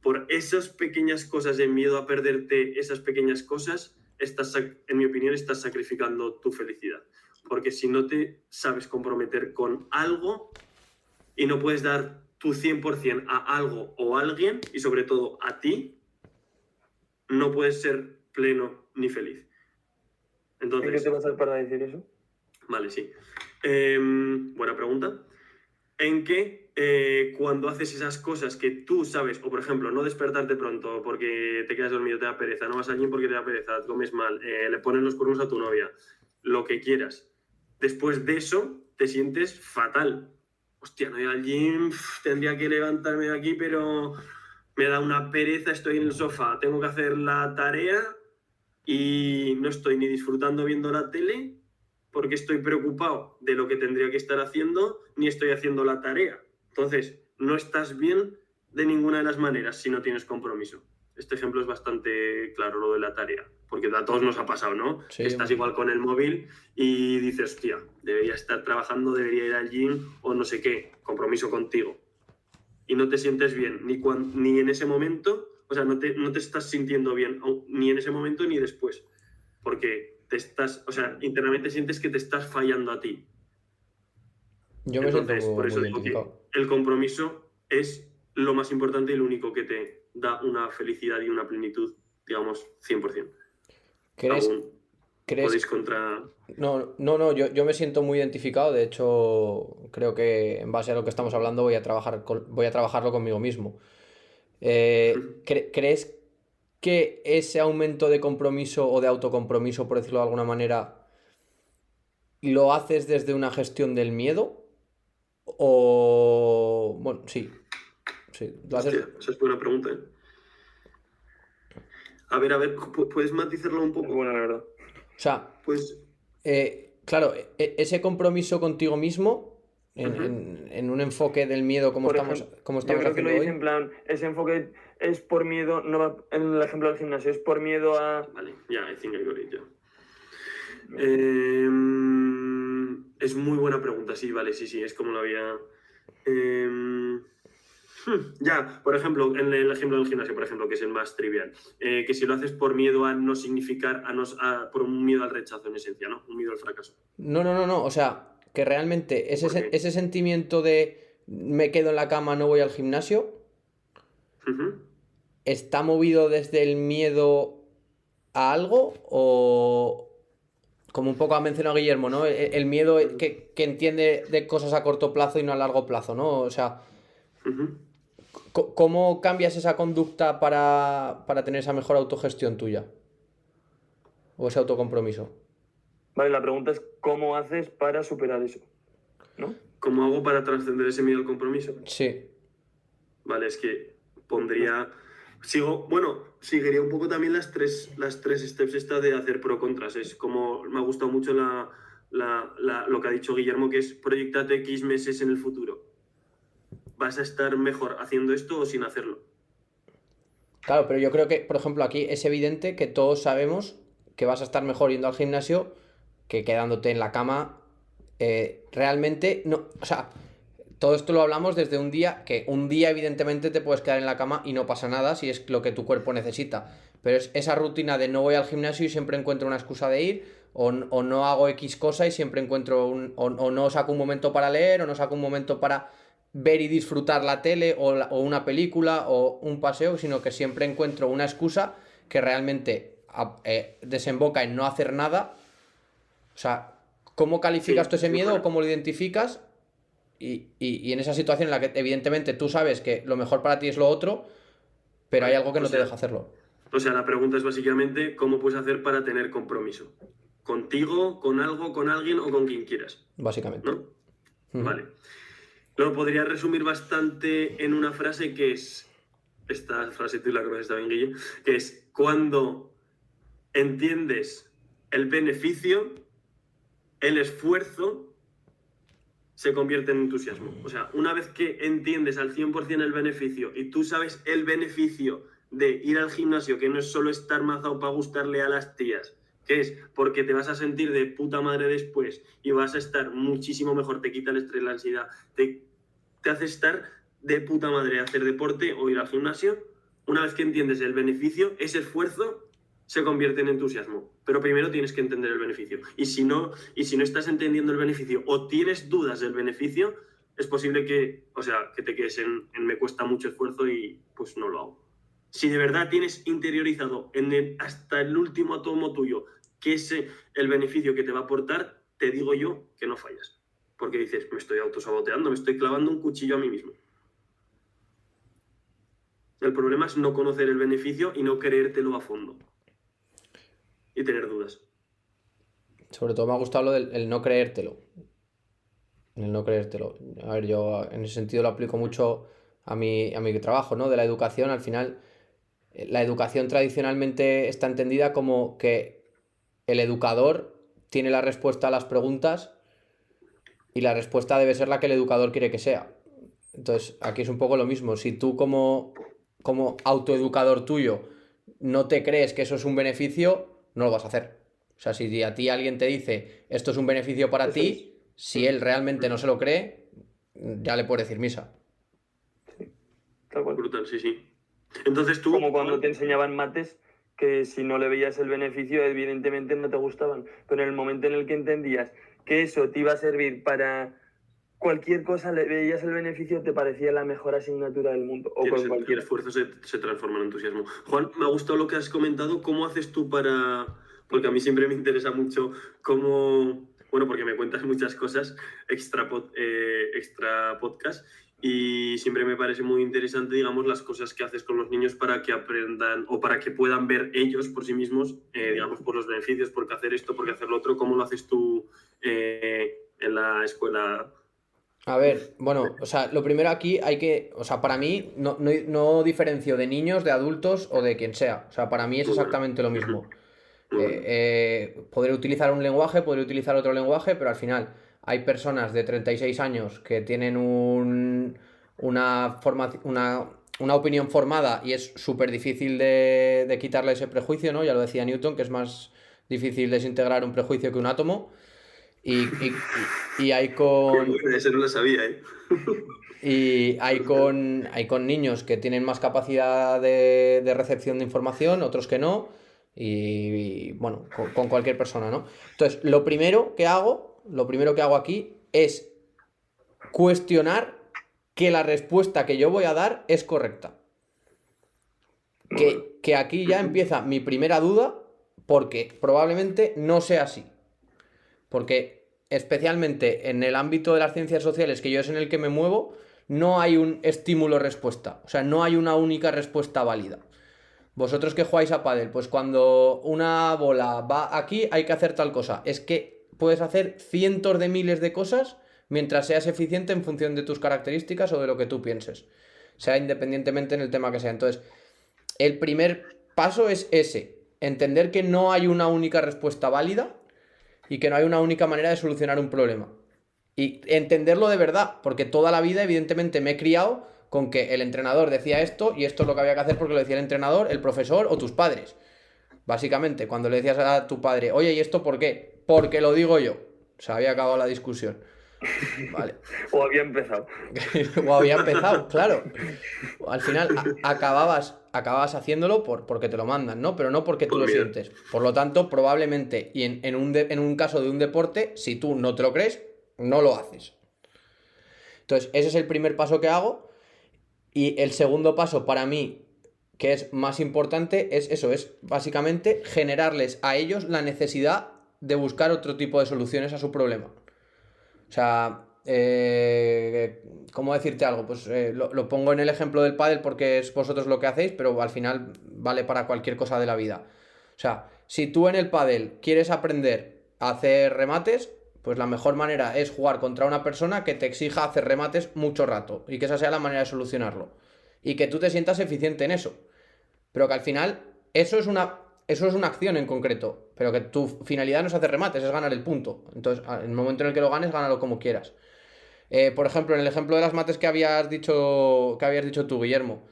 Por esas pequeñas cosas de miedo a perderte esas pequeñas cosas, en mi opinión, estás sacrificando tu felicidad. Porque si no te sabes comprometer con algo y no puedes dar tu 100% a algo o a alguien, y sobre todo a ti, no puedes ser pleno ni feliz. Entonces, ¿En qué te basas para decir eso? Vale, sí. Buena pregunta. En que cuando haces esas cosas que tú sabes, o por ejemplo, no despertarte pronto porque te quedas dormido, te da pereza, no vas al gym porque te da pereza, comes mal, le pones los cuernos a tu novia, lo que quieras. Después de eso, te sientes fatal. Hostia, no voy al gym, tendría que levantarme de aquí, pero me da una pereza, estoy en el sofá, tengo que hacer la tarea y no estoy ni disfrutando viendo la tele porque estoy preocupado de lo que tendría que estar haciendo, ni estoy haciendo la tarea. Entonces, no estás bien de ninguna de las maneras si no tienes compromiso. Este ejemplo es bastante claro, lo de la tarea, porque a todos nos ha pasado, ¿no? Sí, que estás igual con el móvil y dices, hostia, debería estar trabajando, debería ir al gym o no sé qué, compromiso contigo. Y no te sientes bien, ni en ese momento, o sea, no te estás sintiendo bien, ni en ese momento ni después, porque internamente sientes que te estás fallando a ti. Yo me siento Entonces, por eso muy digo que identificado. el compromiso es lo más importante y lo único que te da una felicidad y una plenitud, digamos, 100%. ¿Crees Podéis contra... No, yo me siento muy identificado. De hecho, creo que en base a lo que estamos hablando voy a trabajarlo conmigo mismo. ¿Crees que ese aumento de compromiso o de autocompromiso, por decirlo de alguna manera, lo haces desde una gestión del miedo? O... Bueno, sí. Lo haces... Hostia, esa es buena pregunta, ¿eh? A ver, ¿puedes matizarlo un Es poco? buena, la verdad. O sea, Pues... claro, ese compromiso contigo mismo, Ujú. en un enfoque del miedo como Por estamos, ejemplo, como yo estamos creo que lo haciendo dice hoy. en plan, ese enfoque es por miedo, no va en el ejemplo del gimnasio, es por miedo a... Vale, ya, I think I got it, ya. No. Es muy buena pregunta, sí, vale, sí, es como lo había... Ya, por ejemplo, en el ejemplo del gimnasio, por ejemplo, que es el más trivial, que si lo haces por miedo a no significar, por un miedo al rechazo en esencia, ¿no? Un miedo al fracaso. No. O sea, que realmente ¿Por qué? ese sentimiento de me quedo en la cama, no voy al gimnasio, Ujú. ¿está movido desde el miedo a algo? O como un poco ha mencionado Guillermo, ¿no? El miedo que entiende de cosas a corto plazo y no a largo plazo, ¿no? O sea, Ujú. ¿cómo cambias esa conducta para tener esa mejor autogestión tuya? O ese autocompromiso. Vale, la pregunta es cómo haces para superar eso, ¿no? ¿Cómo hago para trascender ese miedo al compromiso? Sí. Vale, es que pondría... seguiría un poco también las tres steps estas de hacer pro contras. Es como me ha gustado mucho lo que ha dicho Guillermo, que es proyectate X meses en el futuro. ¿Vas a estar mejor haciendo esto o sin hacerlo? Claro, pero yo creo que, por ejemplo, aquí es evidente que todos sabemos que vas a estar mejor yendo al gimnasio que quedándote en la cama. Realmente, no, o sea, todo esto lo hablamos desde un día, que un día evidentemente te puedes quedar en la cama y no pasa nada si es lo que tu cuerpo necesita. Pero es esa rutina de no voy al gimnasio y siempre encuentro una excusa de ir, o no hago X cosa y siempre encuentro o no saco un momento para leer, o no saco un momento para ver y disfrutar la tele o una película o un paseo, sino que siempre encuentro una excusa que realmente desemboca en no hacer nada. O sea, ¿cómo calificas Sí, tú ese es muy miedo o buena. cómo lo identificas? Y en esa situación en la que evidentemente tú sabes que lo mejor para ti es lo otro, pero hay Vale, algo que no te deja hacerlo, la pregunta es básicamente cómo puedes hacer para tener compromiso. Contigo, con algo, con alguien o con quien quieras, básicamente. ¿no? Vale. Lo podría resumir bastante en una frase que es, esta frase tú la conoces también, Guille, que es cuando entiendes el beneficio, el esfuerzo se convierte en entusiasmo. O sea, una vez que entiendes al 100% el beneficio y tú sabes el beneficio de ir al gimnasio, que no es solo estar mazado para gustarle a las tías, que es porque te vas a sentir de puta madre después y vas a estar muchísimo mejor, te quita el estrés, la ansiedad, te hace estar de puta madre hacer deporte o ir al gimnasio. Una vez que entiendes el beneficio, ese esfuerzo se convierte en entusiasmo. Pero primero tienes que entender el beneficio. Y si no estás entendiendo el beneficio o tienes dudas del beneficio, es posible que te quedes en me cuesta mucho esfuerzo y pues no lo hago. Si de verdad tienes interiorizado hasta el último átomo tuyo que es el beneficio que te va a aportar, te digo yo que no fallas. Porque dices, me estoy autosaboteando, me estoy clavando un cuchillo a mí mismo. El problema es no conocer el beneficio y no creértelo a fondo. Y tener dudas. Sobre todo me ha gustado lo del el no creértelo. El no creértelo. A ver, yo en ese sentido lo aplico mucho a mi trabajo, ¿no? De la educación. Al final, la educación tradicionalmente está entendida como que el educador tiene la respuesta a las preguntas y la respuesta debe ser la que el educador quiere que sea. Entonces, aquí es un poco lo mismo. Si tú como autoeducador tuyo no te crees que eso es un beneficio, no lo vas a hacer. O sea, si a ti alguien te dice esto es un beneficio para ti, si él realmente no se lo cree, ya le puedes decir misa. Sí, tal cual. Brutal, sí. Entonces tú... Como cuando te enseñaban mates, que si no le veías el beneficio, evidentemente no te gustaban. Pero en el momento en el que entendías que eso te iba a servir para cualquier cosa, le veías el beneficio, te parecía la mejor asignatura del mundo. O con cualquier esfuerzo se transforma en entusiasmo. Juan, me ha gustado lo que has comentado. ¿Cómo haces tú para...? Porque a mí siempre me interesa mucho cómo... Bueno, porque me cuentas muchas cosas extra podcast y siempre me parece muy interesante, digamos, las cosas que haces con los niños para que aprendan o para que puedan ver ellos por sí mismos, digamos, por los beneficios, por qué hacer esto, por qué hacer lo otro. ¿Cómo lo haces tú en la escuela? A ver, bueno, o sea, lo primero aquí hay que, o sea, para mí no diferencio de niños, de adultos o de quien sea. O sea, para mí es exactamente lo mismo. Podré utilizar un lenguaje, podré utilizar otro lenguaje, pero al final hay personas de 36 años que tienen una opinión formada y es súper difícil de quitarle ese prejuicio, ¿no? Ya lo decía Newton, que es más difícil desintegrar un prejuicio que un átomo. Y hay con... Eso no lo sabía, ¿eh? Y hay con niños que tienen más capacidad de recepción de información, otros que no. Y bueno, con cualquier persona, ¿no? Entonces, lo primero que hago aquí es cuestionar que la respuesta que yo voy a dar es correcta. Que aquí ya empieza mi primera duda, porque probablemente no sea así. Porque especialmente en el ámbito de las ciencias sociales, que yo es en el que me muevo, no hay un estímulo-respuesta. O sea, no hay una única respuesta válida. Vosotros que jugáis a pádel, pues cuando una bola va aquí hay que hacer tal cosa. Es que puedes hacer cientos de miles de cosas mientras seas eficiente en función de tus características o de lo que tú pienses. Sea independientemente en el tema que sea. Entonces, el primer paso es ese. Entender que no hay una única respuesta válida y que no hay una única manera de solucionar un problema. Y entenderlo de verdad, porque toda la vida evidentemente me he criado con que el entrenador decía esto y esto es lo que había que hacer porque lo decía el entrenador, el profesor o tus padres. Básicamente, cuando le decías a tu padre, oye, ¿y esto por qué? Porque lo digo yo. Se había acabado la discusión. Vale. O había empezado. O había empezado, claro. Al final acababas haciéndolo porque te lo mandan, ¿no? Pero no porque tú lo sientes. Por lo tanto, probablemente, y en un caso de un deporte, si tú no te lo crees, no lo haces. Entonces, ese es el primer paso que hago. Y el segundo paso para mí, que es más importante, es eso, es básicamente generarles a ellos la necesidad de buscar otro tipo de soluciones a su problema. O sea, ¿cómo decirte algo? Pues lo pongo en el ejemplo del pádel porque es vosotros lo que hacéis, pero al final vale para cualquier cosa de la vida. O sea, si tú en el pádel quieres aprender a hacer remates, pues la mejor manera es jugar contra una persona que te exija hacer remates mucho rato y que esa sea la manera de solucionarlo. Y que tú te sientas eficiente en eso. Pero que al final eso es eso es una acción en concreto, pero que tu finalidad no es hacer remates, es ganar el punto. Entonces, en el momento en el que lo ganes, gánalo como quieras. Por ejemplo, en el ejemplo de las mates que habías dicho tú, Guillermo,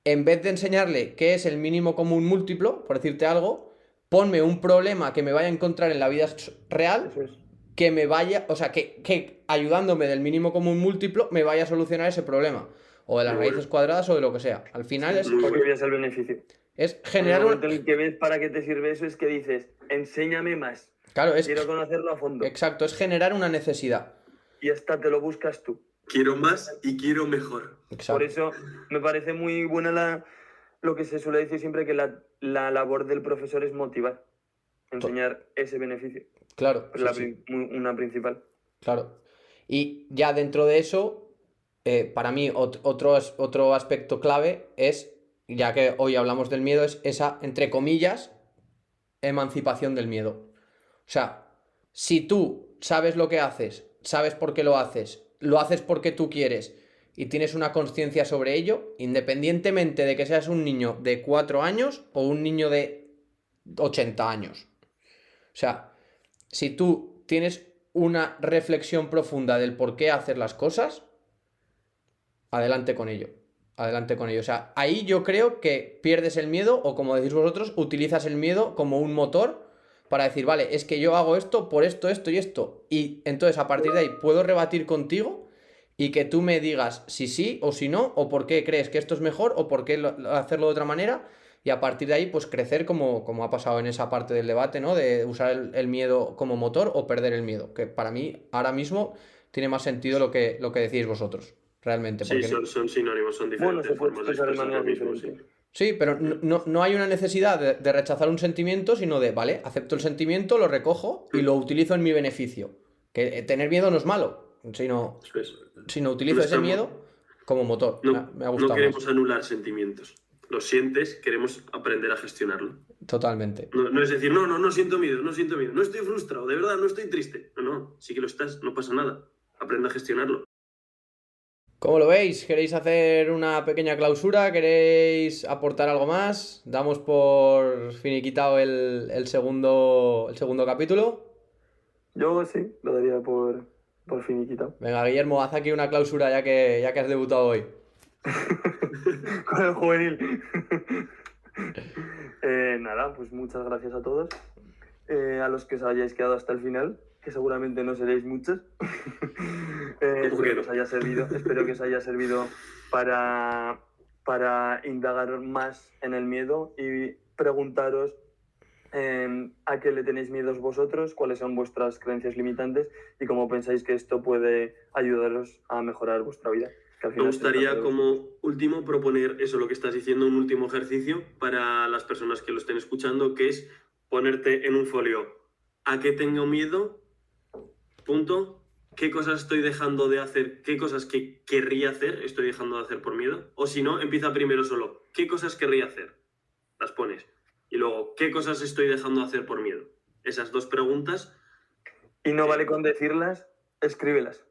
en vez de enseñarle qué es el mínimo común múltiplo, por decirte algo, ponme un problema que me vaya a encontrar en la vida real, Eso es. que me vaya, o sea, que ayudándome del mínimo común múltiplo me vaya a solucionar ese problema. O de las Muy raíces bueno. cuadradas o de lo que sea. Al final es Muy Porque bueno. veas el beneficio. Es En el generar momento en el que ves para qué te sirve eso es que dices, enséñame más. Claro, Quiero conocerlo a fondo. exacto, es generar una necesidad. Y hasta te lo buscas tú. Quiero más y quiero mejor. Exacto. Por eso me parece muy buena lo que se suele decir siempre, que la labor del profesor es motivar, enseñar ese beneficio. Claro, Es sí. una principal. Claro. Y ya dentro de eso, para mí otro aspecto clave es, ya que hoy hablamos del miedo, es esa, entre comillas, emancipación del miedo. O sea, si tú sabes lo que haces, sabes por qué lo haces porque tú quieres y tienes una conciencia sobre ello, independientemente de que seas un niño de 4 años o un niño de 80 años. O sea, si tú tienes una reflexión profunda del por qué hacer las cosas, adelante con ello. Adelante con ello. O sea, ahí yo creo que pierdes el miedo, o como decís vosotros, utilizas el miedo como un motor para decir, vale, es que yo hago esto por esto, esto y esto. Y entonces a partir de ahí puedo rebatir contigo y que tú me digas si sí o si no, o por qué crees que esto es mejor, o por qué hacerlo de otra manera. Y a partir de ahí, pues crecer como ha pasado en esa parte del debate, ¿no? De usar el miedo como motor o perder el miedo. Que para mí, ahora mismo, tiene más sentido lo que decís vosotros, realmente. Sí, Porque son sinónimos, son Bueno, diferentes se puede formas de expresar de expresar lo maneras mismo. diferentes. sí, pero no hay una necesidad de rechazar un sentimiento, sino de, vale, acepto el sentimiento, lo recojo y lo utilizo en mi beneficio. Que tener miedo no es malo, sino utilizo No ese estamos- miedo como motor. Me ha No gustado queremos más. anular sentimientos. Los sientes, queremos aprender a gestionarlo. Totalmente. No es decir, no siento miedo, no estoy frustrado, de verdad, no estoy triste. No, sí que lo estás, no pasa nada. Aprende a gestionarlo. ¿Cómo lo veis? ¿Queréis hacer una pequeña clausura? ¿Queréis aportar algo más? ¿Damos por finiquitado el segundo capítulo? Yo sí, lo daría por finiquitado. Venga, Guillermo, haz aquí una clausura ya que has debutado hoy. Con el juvenil. Nada, pues muchas gracias a todos. A los que os hayáis quedado hasta el final, que seguramente no seréis muchos. Espero que os haya servido para indagar más en el miedo y preguntaros a qué le tenéis miedos vosotros, cuáles son vuestras creencias limitantes y cómo pensáis que esto puede ayudaros a mejorar vuestra vida. Me gustaría como último proponer eso, lo que estás diciendo, un último ejercicio para las personas que lo estén escuchando, que es ponerte en un folio a qué tengo miedo, punto, qué cosas estoy dejando de hacer, qué cosas que querría hacer estoy dejando de hacer por miedo, o si no, empieza primero solo, qué cosas querría hacer, las pones, y luego, qué cosas estoy dejando de hacer por miedo. Esas dos preguntas. Y no vale con decirlas, escríbelas.